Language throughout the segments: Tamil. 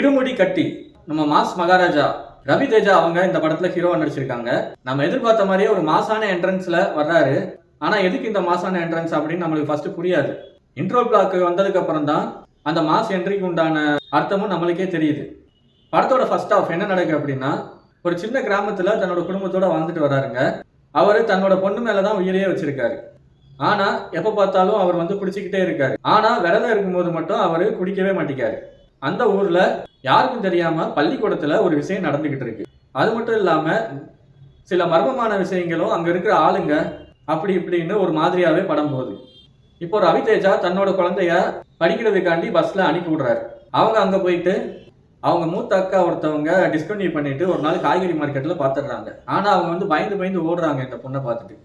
இருமுடி கட்டி நம்ம மாஸ் மகாராஜா ரவி தேஜா அவங்க இந்த படத்துல ஹீரோவா நடிச்சிருக்காங்க. நம்ம எதிர்பார்த்த மாதிரியே ஒரு மாசான என்ட்ரன்ஸ்ல வர்றாரு. ஆனா எதுக்கு இந்த மாசான என்ட்ரன்ஸ் அப்படின்னு நம்மளுக்கு ஃபர்ஸ்ட் புரியாது. இன்ட்ரோ பிளாக் வந்ததுக்கு அப்புறம் தான் அந்த மாஸ் என்ட்ரிக்கு உண்டான அர்த்தமும் நம்மளுக்கே தெரியுது. படத்தோட ஃபர்ஸ்ட் ஹாஃப் என்ன நடக்குது அப்படின்னா, ஒரு சின்ன கிராமத்துல தன்னோட குடும்பத்தோட வாழ்ந்துட்டு வராருங்க. அவரு தன்னோட பொண்ணு மேலதான் உயிரையே வச்சிருக்காரு. ஆனா எப்ப பார்த்தாலும் அவர் குடிச்சுக்கிட்டே இருக்காரு. ஆனா விரதம் இருக்கும்போது மட்டும் அவரு குடிக்கவே மாட்டேங்காரு. அந்த ஊர்ல யாருக்கும் தெரியாம பள்ளிக்கூடத்துல ஒரு விஷயம் நடந்துகிட்டு இருக்கு. அது மட்டும் இல்லாம சில மர்மமான விஷயங்களும் அங்க இருக்கிற ஆளுங்க அப்படி இப்படின்னு ஒரு மாதிரியாவே படம் போகுது. இப்போ ரவி தேஜா தன்னோட குழந்தைய படிக்கிறதுக்காண்டி பஸ்ல அனுப்பி விடுறாரு. அவங்க அங்க போயிட்டு அவங்க மூத்த அக்கா ஒருத்தவங்க டிஸ்கன்டினியூ பண்ணிட்டு ஒரு நாள் காய்கறி மார்க்கெட்ல பாத்துடுறாங்க. ஆனா அவங்க பயந்து பயந்து ஓடுறாங்க இந்த பொண்ணை பார்த்துட்டு.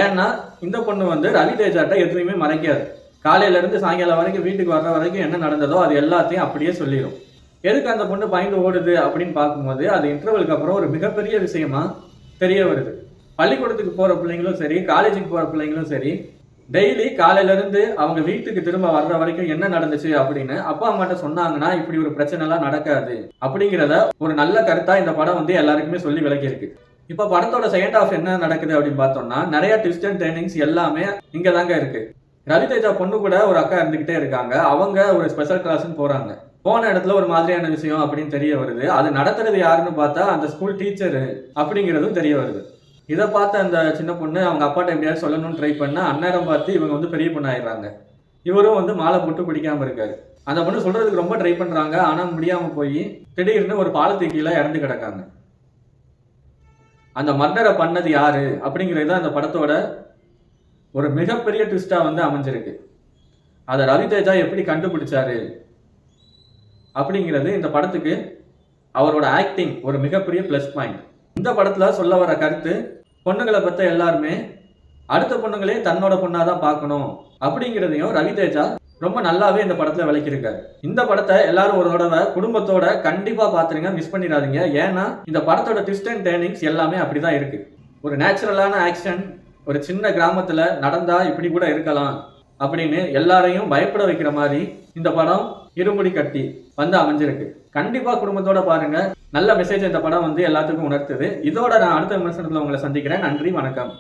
ஏன்னா இந்த பொண்ணு ரவி தேஜாட்ட எதுவுமே மறைக்காது. காலையில இருந்து சாயங்காலம் வரைக்கும் வீட்டுக்கு வர்ற வரைக்கும் என்ன நடந்ததோ அது எல்லாத்தையும் அப்படியே சொல்லிடும். எதுக்கு அந்த பொண்ணு பயந்து ஓடுது அப்படின்னு பார்க்கும்போது அது இன்டர்வலுக்கு அப்புறம் ஒரு மிகப்பெரிய விஷயமா தெரிய வருது. பள்ளிக்கூடத்துக்கு போற பிள்ளைங்களும் சரி, காலேஜுக்கு போற பிள்ளைங்களும் சரி, டெய்லி காலையில இருந்து அவங்க வீட்டுக்கு திரும்ப வர்ற வரைக்கும் என்ன நடந்துச்சு அப்படின்னு அப்பா அம்மாட்ட சொன்னாங்கன்னா இப்படி ஒரு பிரச்சனை எல்லாம் நடக்காது அப்படிங்கிறத ஒரு நல்ல கருத்தா இந்த படம் எல்லாருக்குமே சொல்லி விளக்கி இருக்கு. இப்ப படத்தோட செகண்ட் ஹாஃப் என்ன நடக்குது அப்படின்னு பார்த்தோம்னா, நிறைய ட்விஸ்ட் அண்ட் டர்னிங்ஸ் எல்லாமே இங்க தாங்க இருக்கு. ரவி தேஜா பொண்ணு கூட ஒரு அக்கா இருந்துகிட்டே இருக்காங்க. அவங்க ஒரு ஸ்பெஷல் கிளாஸ்ன்னு போறாங்க. போன இடத்துல ஒரு மாதிரியான விஷயம் அப்படின்னு தெரிய வருது. அது நடத்துறது யாருன்னு பார்த்தா அந்த ஸ்கூல் டீச்சர் அப்படிங்கிறதும் தெரிய வருது. இதை பார்த்த அந்த சின்ன பொண்ணு அவங்க அப்பாட்ட எப்படியாவது சொல்லணும்னு ட்ரை பண்ண அந்நேரம் பார்த்து இவங்க பெரிய பொண்ணு ஆயிடுறாங்க. இவரும் மாலை போட்டு குடிக்காம இருக்காரு. அந்த பொண்ணு சொல்றதுக்கு ரொம்ப ட்ரை பண்றாங்க. ஆனா முடியாம போய் திடீர்னு ஒரு பாலத்துக்கு கீழே இறந்து கிடக்காங்க. அந்த மர்டரை பண்ணது யாரு அப்படிங்கிறது அந்த படத்தோட ஒரு மிகப்பெரிய ட்விஸ்டா அமைஞ்சிருக்கு. அதை ரவி தேஜா எப்படி கண்டுபிடிச்சாரு அப்படிங்கிறது இந்த படத்துக்கு அவரோட ஆக்டிங் ஒரு மிகப்பெரிய பிளஸ் பாயிண்ட். இந்த படத்துல சொல்ல வர கருத்து, பொண்ணுங்களை பத்த எல்லாருமே அடுத்த பொண்ணுங்களே தன்னோட பொண்ணாதான் பார்க்கணும் அப்படிங்கிறதையும் ரவி தேஜா ரொம்ப நல்லாவே இந்த படத்துல விளக்கியிருக்காரு. இந்த படத்தை எல்லாரும் ஒரு தடவை குடும்பத்தோட கண்டிப்பா பாத்துருங்க, மிஸ் பண்ணிடாதீங்க. ஏன்னா இந்த படத்தோட ட்விஸ்ட் அண்ட் டர்னிங்ஸ் எல்லாமே அப்படிதான் இருக்கு. ஒரு நேச்சுரலான ஆக்ஷன், ஒரு சின்ன கிராமத்துல நடந்தா இப்படி கூட இருக்கலாம் அப்படின்னு எல்லாரையும் பயப்பட வைக்கிற மாதிரி இந்த படம் இருமுடி கட்டி அமைஞ்சிருக்கு. கண்டிப்பா குடும்பத்தோட பாருங்க. நல்ல மெசேஜ் இந்த படம் எல்லாத்துக்கும் உணர்த்துது. இதோட நான் அடுத்த விமர்சனத்துல உங்களை சந்திக்கிறேன். நன்றி, வணக்கம்.